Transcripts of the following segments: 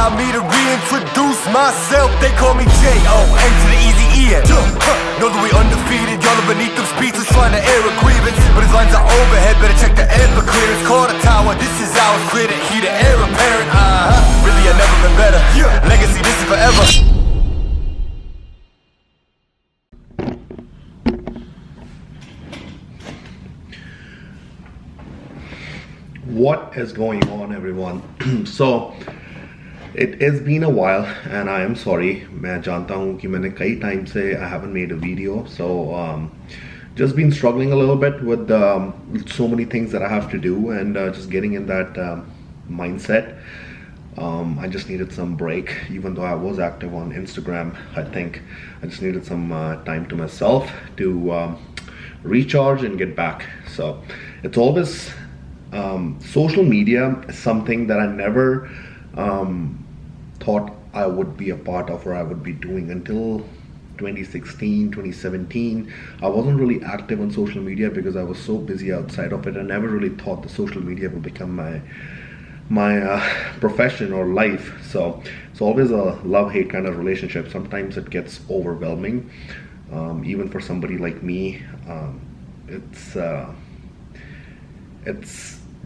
allow me to reintroduce myself. They call me J-O-N to the easy E-N. Know that we undefeated, y'all are beneath them speeches trying to air a grievance. But his lines are overhead, better check the air for clearance. Call the tower, this is ours, clear the heat, the air apparent. Really I've never been better, legacy this is forever. What is going on, everyone? So it has been a while and I am sorry. मैं जानता हूँ कि मैंने कई time से I haven't made a video, so just been struggling a little bit with so many things that I have to do and just getting in that mindset. I just needed some break, even though I was active on Instagram. I think I just needed some time to myself to recharge and get back. So it's always social media is something that I never thought I would be a part of or I would be doing until 2016, 2017. I wasn't really active on social media because I was so busy outside of it. I never really thought the social media would become my profession or life. So it's always a love-hate kind of relationship. Sometimes it gets overwhelming. Even for somebody like me, it's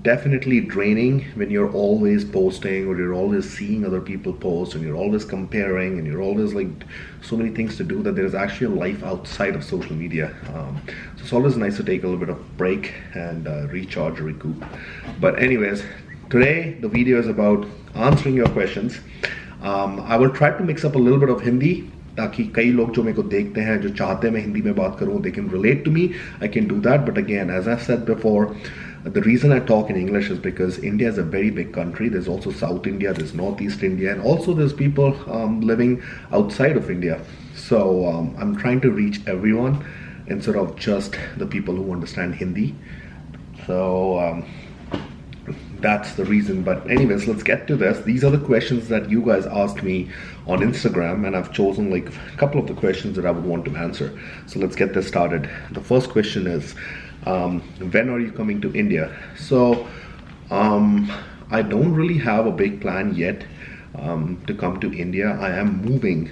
definitely draining when you're always posting or you're always seeing other people post and you're always comparing and you're always like so many things to do that there's actually a life outside of social media. So it's always nice to take a little bit of break and recharge, recoup. But anyways, today the video is about answering your questions. I will try to mix up a little bit of Hindi ताकि कई लोग जो मेरे को देखते हैं जो चाहते हैं मैं हिंदी में बात करूं, they can relate to me. I can do that, but again, as I said before, the reason I talk in English is because India is a very big country. There's also South India, there's Northeast India, and also there's people living outside of India. So I'm trying to reach everyone instead of just the people who understand Hindi. So that's the reason. But anyways, let's get to this. These are the questions that you guys asked me on Instagram, and I've chosen like a couple of the questions that I would want to answer. So let's get this started. The first question is, when are you coming to India? So I don't really have a big plan yet to come to India. I am moving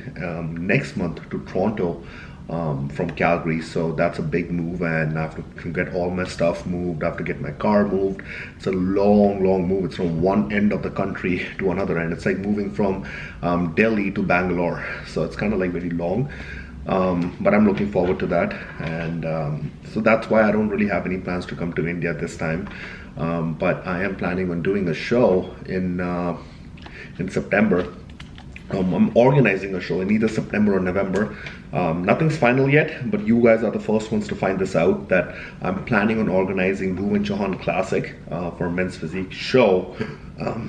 next month to Toronto from Calgary, so that's a big move and I have to get all my stuff moved. I have to get my car moved. It's a long move. It's from one end of the country to another end. It's like moving from Delhi to Bangalore, so it's kind of like very long, but I'm looking forward to that. And so that's why I don't really have any plans to come to India this time, but I am planning on doing a show in September. I'm organizing a show in either September or November. Nothing's final yet, but you guys are the first ones to find this out, that I'm planning on organizing Bhuwan Chauhan Classic for Men's Physique show,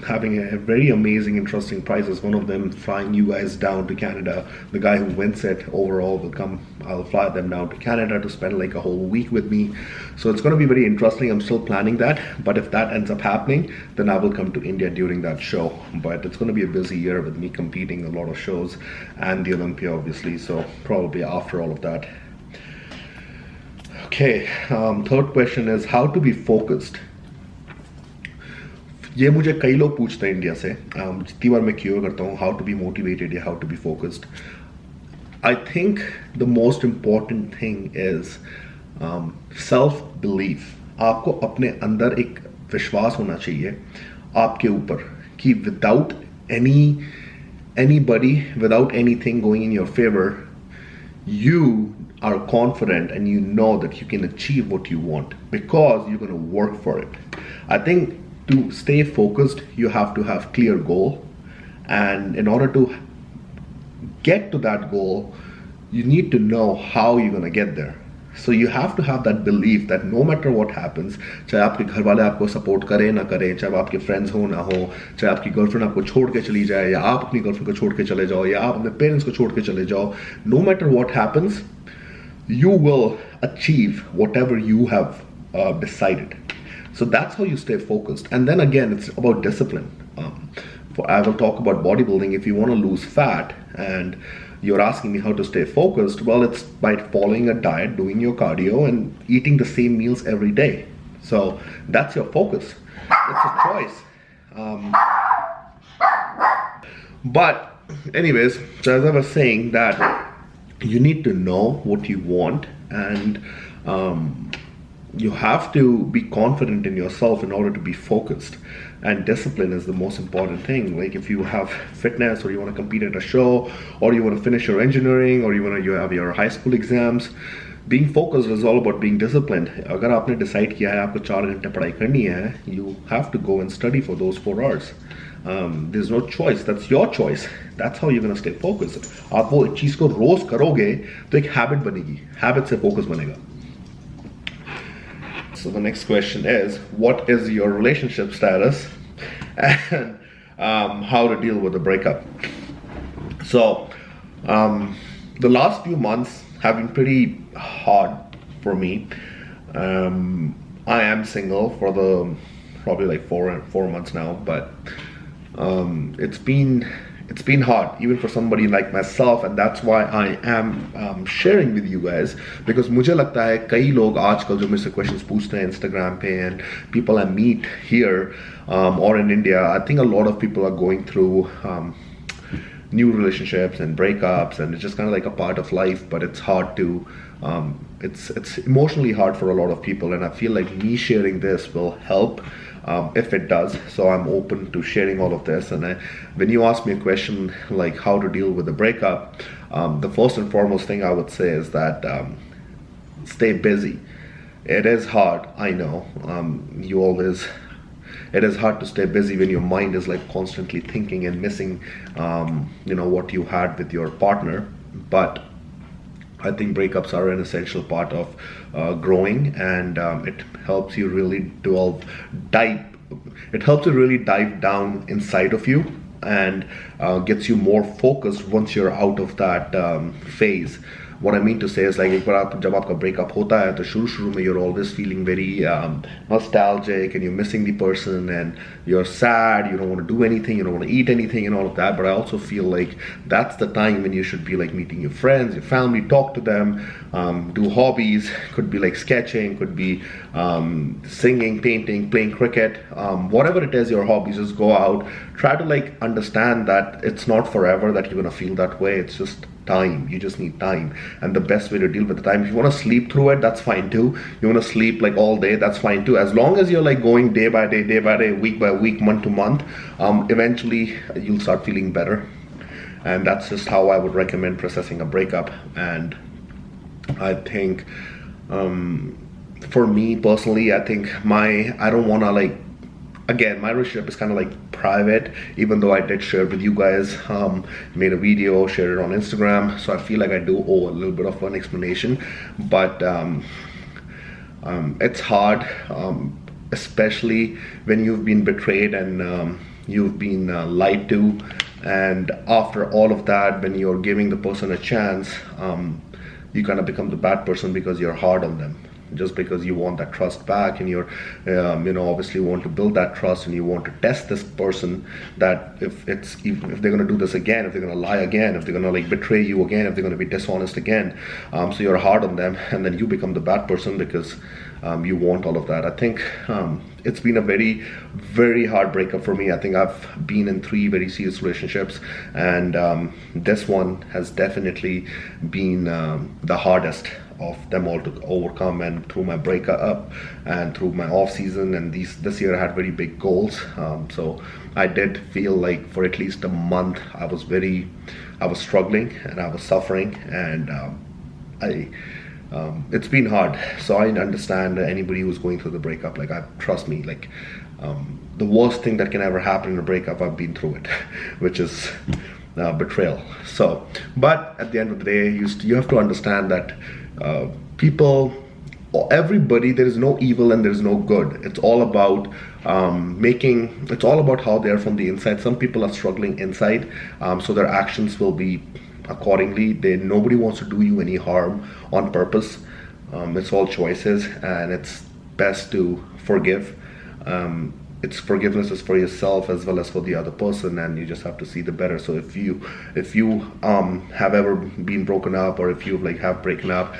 having a very amazing, interesting prizes. One of them flying you guys down to Canada. The guy who wins it overall will come. I'll fly them down to Canada to spend like a whole week with me. So it's going to be very interesting. I'm still planning that, but if that ends up happening, then I will come to India during that show. But it's going to be a busy year with me competing a lot of shows and the Olympia, obviously. So probably after all of that. Okay, third question is how to be focused. ये मुझे कई लोग पूछते हैं India से, जितनी बार मैं क्यों करता हूँ, how to be motivated या how to be focused. I think the most important thing is self belief. आपको अपने अंदर एक विश्वास होना चाहिए आपके ऊपर कि without anybody, without anything going in your favor, you are confident and you know that you can achieve what you want because you're going to work for it. I think to stay focused, you have to have clear goal, and in order to get to that goal, you need to know how you're going to get there. So you have to have that belief that no matter what happens, चाहे आपके घर वाले आपको support करें ना करें, चाहे आपके फ्रेंड्स हो ना हो, चाहे आपकी गर्लफ्रेंड आपको छोड़ के चली जाए या आप अपनी गर्लफ्रेंड को छोड़ के चले जाओ या आप अपने पेरेंट्स को छोड़ के चले जाओ, no matter what happens, you will achieve whatever you have decided. So that's how you stay focused. And then again, it's about discipline. I will talk about bodybuilding. If you want to lose fat and you're asking me how to stay focused, well, it's by following a diet, doing your cardio, and eating the same meals every day. So that's your focus. It's a choice. But anyways, so as I was saying, that you need to know what you want, and you have to be confident in yourself in order to be focused. And discipline is the most important thing. Like if you have fitness, or you want to compete at a show, or you want to finish your engineering, or you have your high school exams, being focused is all about being disciplined. अगर आपने decide किया है आपको 4 घंटे पढ़ाई करनी है, you have to go and study for those 4 hours. There's no choice. That's your choice. That's how you're gonna stay focused. आप वो चीज़ को रोज करोगे तो एक habit बनेगी. Habit से focus बनेगा. So the next question is, what is your relationship status, and how to deal with a breakup? So the last few months have been pretty hard for me. I am single for the probably like 4 months now, but it's been hard even for somebody like myself, and that's why I am sharing with you guys, because मुझे लगता है कई लोग आजकल जो मुझसे questions पूछते हैं Instagram पे, and people I meet here or in India, I think a lot of people are going through new relationships and breakups, and it's just kind of like a part of life, but it's hard to it's emotionally hard for a lot of people, and I feel like me sharing this will help if it does. So I'm open to sharing all of this. And when you ask me a question like how to deal with a breakup, the first and foremost thing I would say is that stay busy. It is hard, I know. It is hard to stay busy when your mind is like constantly thinking and missing what you had with your partner. But I think breakups are an essential part of growing, and it helps you really dive down inside of you, and gets you more focused once you're out of that phase. What I mean to say is like एक बार जब आपका breakup होता है तो शुरू में you're always feeling very nostalgic, and you're missing the person, and you're sad, you don't want to do anything, you don't want to eat anything and all of that. But I also feel like that's the time when you should be like meeting your friends, your family, talk to them, do hobbies. Could be like sketching, could be singing, painting, playing cricket, whatever it is your hobbies, just go out. Try to like understand that it's not forever that you're gonna feel that way. It's just time. You just need time, and the best way to deal with the time, if you want to sleep through it, that's fine too. You want to sleep like all day, that's fine too, as long as you're like going day by day, week by week, month to month. Eventually you'll start feeling better, and that's just how I would recommend processing a breakup. And I think for me personally, I think I don't want to like, again, my relationship is kind of like private, even though I did share with you guys, made a video, shared it on Instagram, so I feel like I do owe a little bit of an explanation. But it's hard, especially when you've been betrayed and you've been lied to, and after all of that, when you're giving the person a chance, you kind of become the bad person because you're hard on them, just because you want that trust back, and you're obviously want to build that trust, and you want to test this person, that if they're going to do this again, if they're going to lie again, if they're going to like betray you again, if they're going to be dishonest again, so you're hard on them, and then you become the bad person because you want all of that. I think it's been a very, very hard breakup for me. I think I've been in 3 very serious relationships, and this one has definitely been the hardest of them all to overcome. And through my breakup and through my off season, and this year I had very big goals, so I did feel like for at least a month I was struggling and I was suffering, and it's been hard. So I understand anybody who's going through the breakup. Like, trust me, like the worst thing that can ever happen in a breakup, I've been through it, which is betrayal. So, but at the end of the day, you have to understand that everybody, there is no evil and there is no good. It's all about it's all about how they are from the inside. Some people are struggling inside, so their actions will be accordingly. Nobody wants to do you any harm on purpose. It's all choices, and it's best to forgive. Forgiveness is for yourself as well as for the other person, and you just have to see the better. So if you have ever been broken up, or if you have broken up,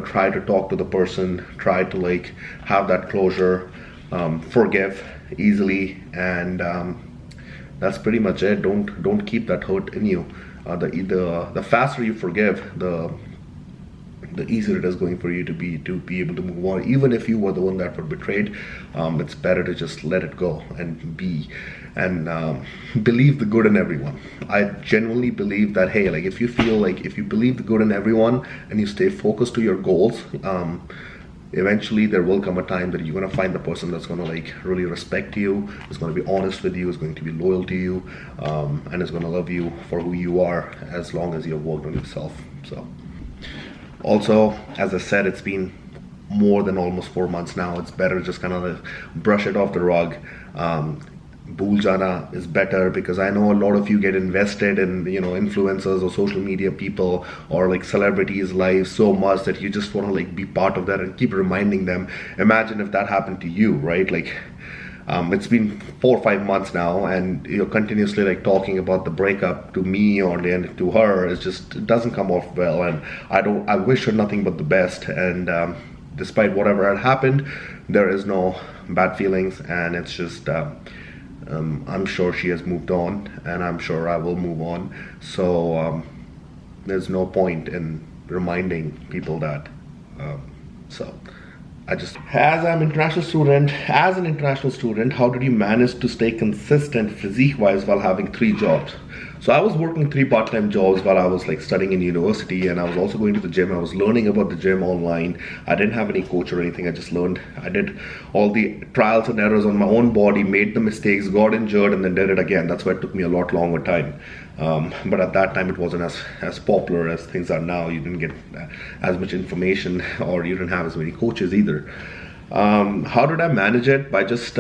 try to talk to the person, try to have that closure, forgive easily, and That's pretty much it. Don't keep that hurt in you. The faster you forgive, the easier it is going for you to be able to move on. Even if you were the one that were betrayed, it's better to just let it go and believe the good in everyone. I genuinely believe that, hey, like if you believe the good in everyone and you stay focused to your goals, eventually there will come a time that you're going to find the person that's going to like really respect you, is going to be honest with you, is going to be loyal to you, and is going to love you for who you are as long as you've worked on yourself. So also, as I said, it's been more than almost 4 months now. It's better just kind of brush it off the rug. Bhul jana is better, because I know a lot of you get invested in, you know, influencers or social media people or like celebrities' lives so much that you just want to like be part of that and keep reminding them. Imagine if that happened to you, right? Like it's been 4 or 5 months now, and you're continuously like talking about the breakup to me or then to her. It doesn't come off well, and I wish her nothing but the best. And despite whatever had happened, there is no bad feelings, and it's just I'm sure she has moved on, and I'm sure I will move on. So there's no point in reminding people that. As an international student, how did you manage to stay consistent physique-wise while having 3 jobs? So I was working 3 part-time jobs while I was like studying in university, and I was also going to the gym. I was learning about the gym online. I didn't have any coach or anything. I just learned. I did all the trials and errors on my own body, made the mistakes, got injured, and then did it again. That's why it took me a lot longer time. But at that time, it wasn't as popular as things are now. You didn't get as much information, or you didn't have as many coaches either. How did I manage it? By just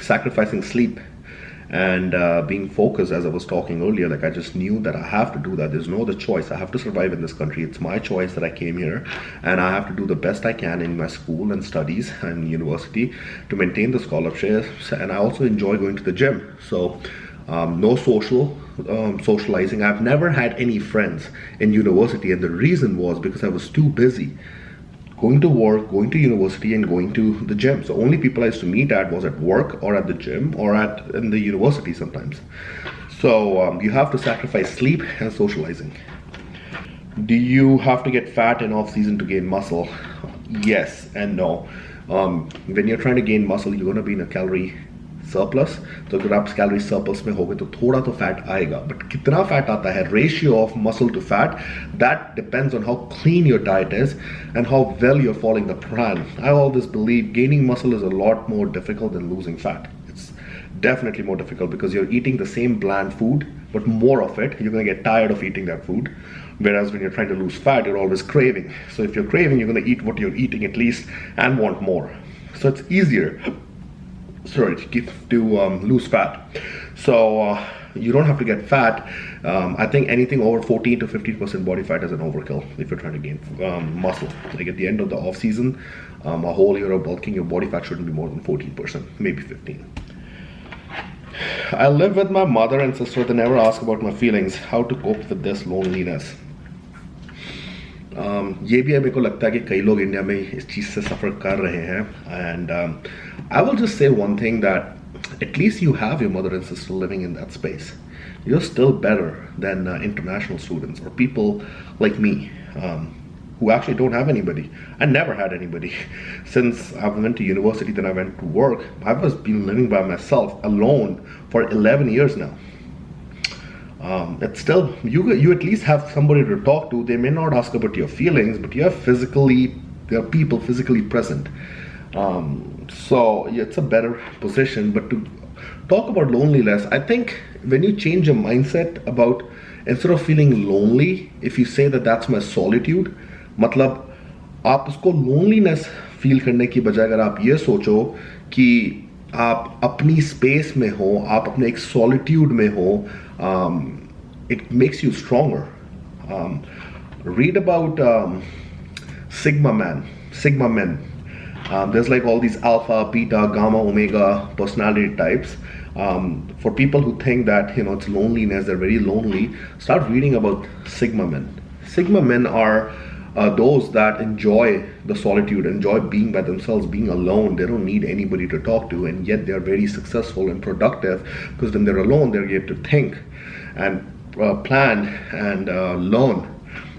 sacrificing sleep and being focused, as I was talking earlier. Like I just knew that I have to do that. There's no other choice. I have to survive in this country. It's my choice that I came here, and I have to do the best I can in my school and studies and university to maintain the scholarships. And I also enjoy going to the gym. So no socializing. I've never had any friends in university, and the reason was because I was too busy going to work, going to university, and going to the gym. So only people I used to meet at was at work or at the gym or in the university sometimes. So you have to sacrifice sleep and socializing. Do you have to get fat in off season to gain muscle? Yes and no. When you're trying to gain muscle, you're going to be in a calorie surplus. तो अगर आप calorie surplus में होगे तो थोड़ा तो fat आएगा, but कितना फैट आता है, ratio of muscle to fat, that depends on how clean your diet is and how well you're following the plan. I always believe gaining muscle is a lot more difficult than losing fat. It's definitely more difficult because you're eating the same bland food, but more of it. You're going to get tired of eating that food. Whereas when you're trying to lose fat, you're always craving. So if you're craving, you're going to eat what you're eating at least and want more. So it's easier to lose fat. So you don't have to get fat. I think anything over 14 to 15% body fat is an overkill if you're trying to gain muscle. Like at the end of the off season, a whole year of bulking, your body fat shouldn't be more than 14%, maybe 15. I live with my mother and sister. They never ask about my feelings. How to cope with this loneliness? ये भी मेरे को लगता है कि कई लोग India में इस चीज़ से सफ़र कर रहे हैं. And I will just say one thing, that at least you have your mother and sister living in that space. You're still better than international students or people like me who actually don't have anybody. I never had anybody. Since I went to university, then I went to work. I've been living by myself alone for 11 years now. It's still, you at least have somebody to talk to. They may not ask about your feelings, but there are people physically present. So it's a better position. But to talk about loneliness, I think when you change your mindset about, instead of feeling lonely, if you say that that's my solitude, मतलब आप उसको loneliness feel करने की बजाय अगर आप ये सोचो कि आप अपनी space में हो, आप अपने एक solitude में हो, it makes you stronger. Read about Sigma men. There's like all these alpha, beta, gamma, omega personality types. For people who think that it's loneliness, they're very lonely, start reading about Sigma men. Sigma men are those that enjoy the solitude, enjoy being by themselves, being alone. They don't need anybody to talk to, and yet they're very successful and productive, because when they're alone, they get to think and plan and learn.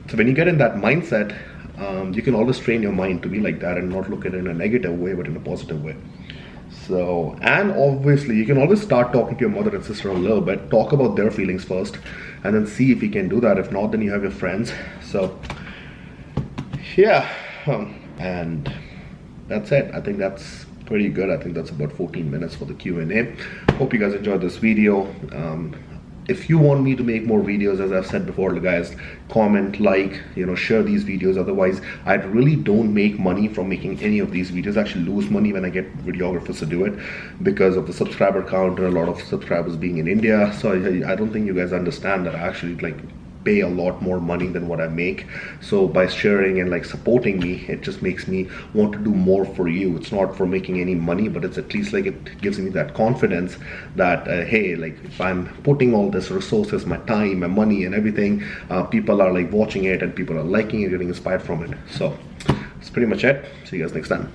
So when you get in that mindset, you can always train your mind to be like that and not look at it in a negative way, but in a positive way. So, and obviously you can always start talking to your mother and sister a little bit, talk about their feelings first, and then see if you can do that. If not, then you have your friends. So yeah, and that's it. I think that's pretty good. I think that's about 14 minutes for the Q&A. Hope you guys enjoyed this video. If you want me to make more videos, as I've said before, guys, comment, like, share these videos. Otherwise, I really don't make money from making any of these videos. I actually lose money when I get videographers to do it, because of the subscriber count and a lot of subscribers being in India. So I don't think you guys understand that I actually pay a lot more money than what I make. So by sharing and supporting me, it just makes me want to do more for you. It's not for making any money, but it's at least it gives me that confidence that hey, if I'm putting all this resources, my time, my money and everything, people are watching it and people are liking it, getting inspired from it. So that's pretty much it. See you guys next time.